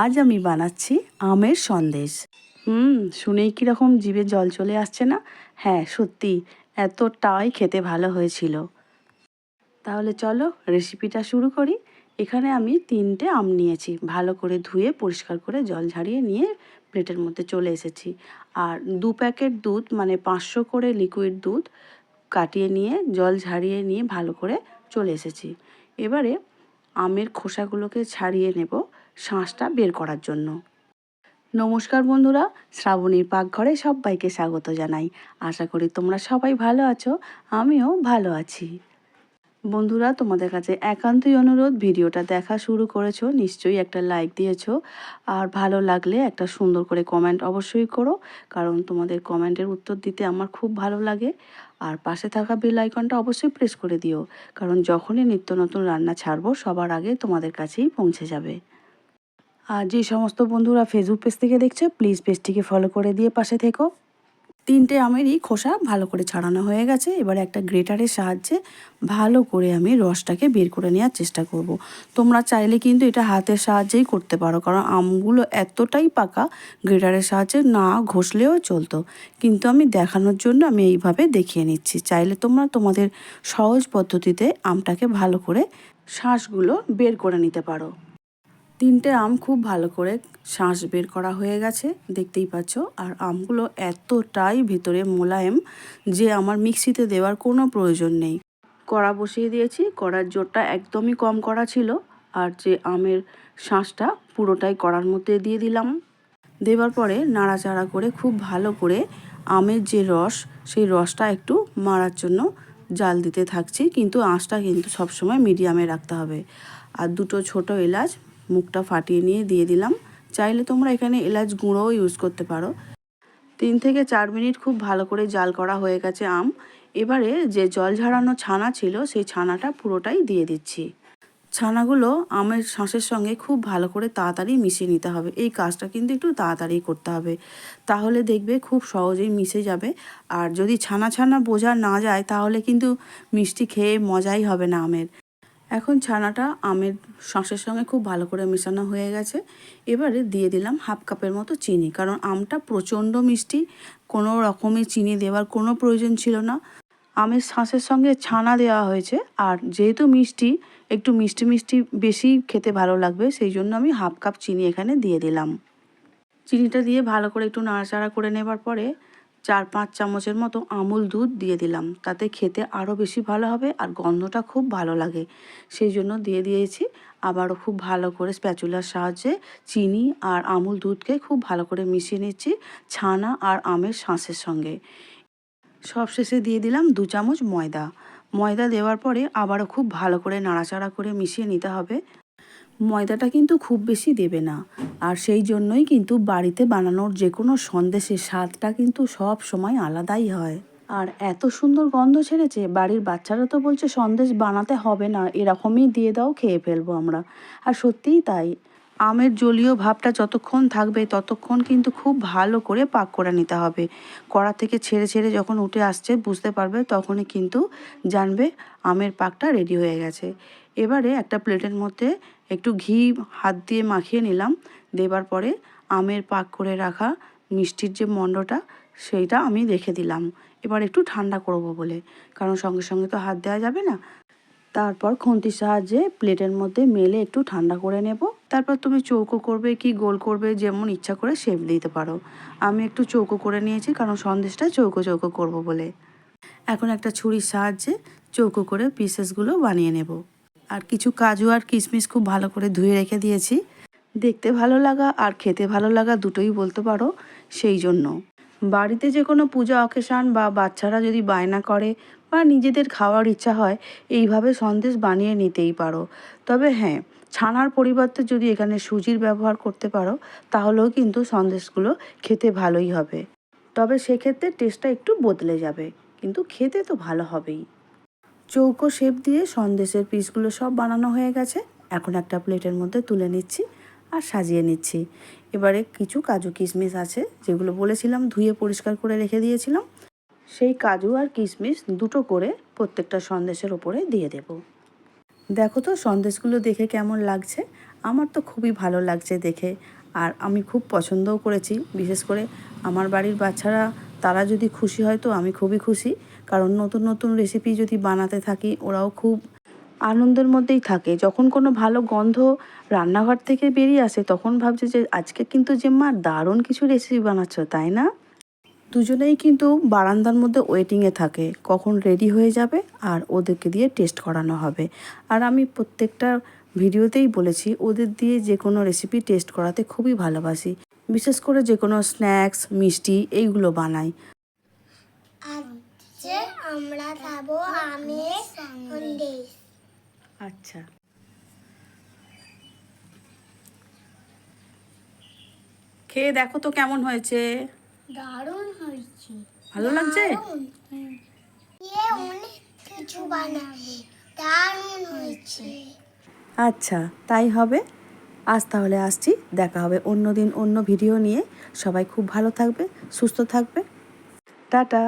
আজ আমি বানাচ্ছি আমের সন্দেশ। শুনেই কীরকম জিভে জল চলে আসছে না? হ্যাঁ, সত্যি এতটাই খেতে ভালো হয়েছিল। তাহলে চলো রেসিপিটা শুরু করি। এখানে আমি 3টে আম নিয়েছি, ভালো করে ধুয়ে পরিষ্কার করে জল ঝারিয়ে নিয়ে প্লেটের মধ্যে চলে এসেছি। আর 2 প্যাকেট দুধ, মানে 500 করে লিকুইড দুধ কাটিয়ে নিয়ে জল ঝারিয়ে নিয়ে ভালো করে চলে এসেছি। এবারে আমের খোসাগুলোকে ছাড়িয়ে নেব শাঁসটা বের করার জন্য। নমস্কার বন্ধুরা, শ্রাবণীর পাকঘরে সবাইকে স্বাগত জানাই। আশা করি তোমরা সবাই ভালো আছো, আমিও ভালো আছি। বন্ধুরা, তোমাদের কাছে একান্তই অনুরোধ, ভিডিওটা দেখা শুরু করেছো নিশ্চয়ই একটা লাইক দিয়েছো, আর ভালো লাগলে একটা সুন্দর করে কমেন্ট অবশ্যই করো, কারণ তোমাদের কমেন্টের উত্তর দিতে আমার খুব ভালো লাগে। আর পাশে থাকা বেল আইকনটা অবশ্যই প্রেস করে দিও, কারণ যখনই নিত্য নতুন রান্না ছাড়বো সবার আগে তোমাদের কাছেই পৌঁছে যাবে। আর যে সমস্ত বন্ধুরা ফেসবুক পেজ থেকে দেখছো, প্লিজ পেজটিকে ফলো করে দিয়ে পাশে থেকো। 3টে আমেরই খোসা ভালো করে ছাড়ানো হয়ে গেছে। এবারে একটা গ্রেটারের সাহায্যে ভালো করে আমি রসটাকে বের করে নেওয়ার চেষ্টা করব। তোমরা চাইলে কিন্তু এটা হাতের সাহায্যেই করতে পারো, কারণ আমগুলো এতটাই পাকা, গ্রেটারের সাহায্যে না ঘষলেও চলতো, কিন্তু আমি দেখানোর জন্য আমি এইভাবে দেখিয়ে নিচ্ছি। চাইলে তোমরা তোমাদের সহজ পদ্ধতিতে আমটাকে ভালো করে শাঁসগুলো বের করে নিতে পারো। 3টে আম খুব ভালো করে শাঁস বের করা হয়ে গেছে, দেখতেই পাচ্ছ। আর আমগুলো এতটাই ভিতরে মোলায়েম যে আমার মিক্সিতে দেওয়ার কোনো প্রয়োজন নেই। কড়া বসিয়ে দিয়েছি, কড়ার জোরটা একদমই কম করা ছিল। আর যে আমের শাঁসটা পুরোটাই কড়ার মধ্যে দিয়ে দিলাম। দেওয়ার পরে নাড়াচাড়া করে খুব ভালো করে আমের যে রস, সেই রসটা একটু মারার জন্য জাল দিতে থাকছি, কিন্তু আঁচটা কিন্তু সবসময় মিডিয়ামে রাখতে হবে। আর 2টো ছোট এলাচ মুখটা ফাটিয়ে নিয়ে দিয়ে দিলাম। চাইলে তোমরা এখানে এলাচ গুঁড়োও ইউজ করতে পারো। 3 থেকে 4 মিনিট খুব ভালো করে জাল করা হয়ে গেছে আম। এবারে যে জল ঝরানো ছানা ছিল, সেই ছানাটা পুরোটাই দিয়ে দিচ্ছি। ছানাগুলো আমের শাঁসের সঙ্গে খুব ভালো করে তাড়াতাড়ি মিশিয়ে নিতে হবে। এই কাজটা কিন্তু একটু তাড়াতাড়ি করতে হবে, তাহলে দেখবে খুব সহজেই মিশে যাবে। আর যদি ছানা ছানা বোঝা না যায়, তাহলে কিন্তু মিষ্টি খেয়ে মজাই হবে না আমের। এখন ছানাটা আমের শাঁসের সঙ্গে খুব ভালো করে মেশানো হয়ে গেছে। এবারে দিয়ে দিলাম 1/2 কাপের মতো চিনি, কারণ আমটা প্রচণ্ড মিষ্টি, কোনো রকমের চিনি দেওয়ার কোনো প্রয়োজন ছিল না। আমের শাঁসের সঙ্গে ছানা দেওয়া হয়েছে, আর যেহেতু মিষ্টি, একটু মিষ্টি মিষ্টি বেশি খেতে ভালো লাগবে, সেই জন্য আমি 1/2 কাপ চিনি এখানে দিয়ে দিলাম। চিনিটা দিয়ে ভালো করে একটু নাড়াচাড়া করে নেবার পরে 4-5 চামচের মতো আমুল দুধ দিয়ে দিলাম। তাতে খেতে আরও বেশি ভালো হবে, আর গন্ধটা খুব ভালো লাগে, সেই জন্য দিয়ে দিয়েছি। আবারও খুব ভালো করে স্প্যাচুলার সাহায্যে চিনি আর আমুল দুধকে খুব ভালো করে মিশিয়ে নিচ্ছি ছানা আর আমের শাঁসের সঙ্গে। সবশেষে দিয়ে দিলাম 2 চামচ ময়দা। ময়দা দেওয়ার পরে আবারও খুব ভালো করে নাড়াচাড়া করে মিশিয়ে নিতে হবে। ময়দাটা কিন্তু খুব বেশি দেবে না, আর সেই জন্যই কিন্তু বাড়িতে বানানোর যে কোনো সন্দেশের স্বাদটা কিন্তু সব সময় আলাদাই হয়। আর এত সুন্দর গন্ধ ছেড়েছে, বাড়ির বাচ্চারা তো বলছে সন্দেশ বানাতে হবে না, এরকমই দিয়ে দাও, খেয়ে ফেলবো আমরা। আর সত্যিই তাই, আমের জলীয় ভাবটা যতক্ষণ থাকবে ততক্ষণ কিন্তু খুব ভালো করে পাক করে নিতে হবে। কড়া থেকে ছেড়ে ছেড়ে যখন উঠে আসছে বুঝতে পারবে, তখনই কিন্তু জানবে আমের পাকটা রেডি হয়ে গেছে। এবারে একটা প্লেটের মধ্যে একটু ঘি হাত দিয়ে মাখিয়ে নিলাম। দেবার পরে আমের পাক করে রাখা মিষ্টির যে মণ্ডটা, সেইটা আমি রেখে দিলাম এবার একটু ঠান্ডা করব বলে, কারণ সঙ্গে সঙ্গে তো হাত দেওয়া যাবে না। তারপর খুন্তির সাহায্যে প্লেটের মধ্যে মেলে একটু ঠান্ডা করে নেব। তারপর তুমি চৌকো করবে কি গোল করবে, যেমন ইচ্ছা করে শেপ দিতে পারো। আমি একটু চৌকো করে নিয়েছি, কারণ সন্দেশটা চৌকো চৌকো করব বলে। এখন একটা ছুরির সাহায্যে চৌকো করে পিসেসগুলো বানিয়ে নেব। আর কিছু কাজু আর কিশমিশ খুব ভালো করে ধুয়ে রেখে দিয়েছি। দেখতে ভালো লাগা আর খেতে ভালো লাগা দুটোই বলতে পারো, সেই জন্য। বাড়িতে যে কোনো পূজা অকেশান বা বাচ্চারা যদি বায়না করে বা নিজেদের খাওয়ার ইচ্ছা হয়, এইভাবে সন্দেশ বানিয়ে নিতেই পারো। তবে হ্যাঁ, ছানার পরিবর্তে যদি এখানে সুজির ব্যবহার করতে পারো, তাহলেও কিন্তু সন্দেশগুলো খেতে ভালোই হবে। তবে সেক্ষেত্রে টেস্টটা একটু বদলে যাবে, কিন্তু খেতে তো ভালো হবেই। চৌকো শেপ দিয়ে সন্দেশের পিসগুলো সব বানানো হয়ে গেছে। এখন একটা প্লেটের মধ্যে তুলে নিচ্ছি আর সাজিয়ে নিচ্ছি। এবারে কিছু কাজু কিশমিশ আছে, যেগুলো বলেছিলাম ধুয়ে পরিষ্কার করে রেখে দিয়েছিলাম, সেই কাজু আর কিশমিশ 2টো করে প্রত্যেকটা সন্দেশের ওপরে দিয়ে দেব। দেখো তো সন্দেশগুলো দেখে কেমন লাগছে। আমার তো খুবই ভালো লাগছে দেখে, আর আমি খুব পছন্দও করেছি। বিশেষ করে আমার বাড়ির বাচ্চারা, তারা যদি খুশি হয় তো আমি খুবই খুশি। কারণ নতুন নতুন রেসিপি যদি বানাতে থাকি, ওরাও খুব আনন্দের মধ্যেই থাকে। যখন কোনো ভালো গন্ধ রান্নাঘর থেকে বেরিয়ে আসে, তখন ভাবছে যে আজকে কিন্তু যে মা দারুণ কিছু রেসিপি বানাচ্ছ, তাই না? দুজনেই কিন্তু বারান্দার মধ্যে ওয়েটিংয়ে থাকে, কখন রেডি হয়ে যাবে আর ওদেরকে দিয়ে টেস্ট করানো হবে। আর আমি প্রত্যেকটা ভিডিওতেই বলেছি, ওদের দিয়ে যে কোনো রেসিপি টেস্ট করাতে খুবই ভালোবাসি। বিশেষ করে যে কোনো স্ন্যাক্স, মিষ্টি এইগুলো বানাই। আজকে আমরা খাবো আমের সন্দেশ। আচ্ছা, খেয়ে দেখো তো কেমন হয়েছে। দারুণ হয়েছে। ভালো লাগছে? অনেক কিছু বানাবে, দারুণ হয়েছে। আচ্ছা, তাই হবে। আজ তাহলে আসছি, দেখা হবে অন্য দিন অন্য ভিডিও নিয়ে। সবাই খুব ভালো থাকবে, সুস্থ থাকবে। টাটা।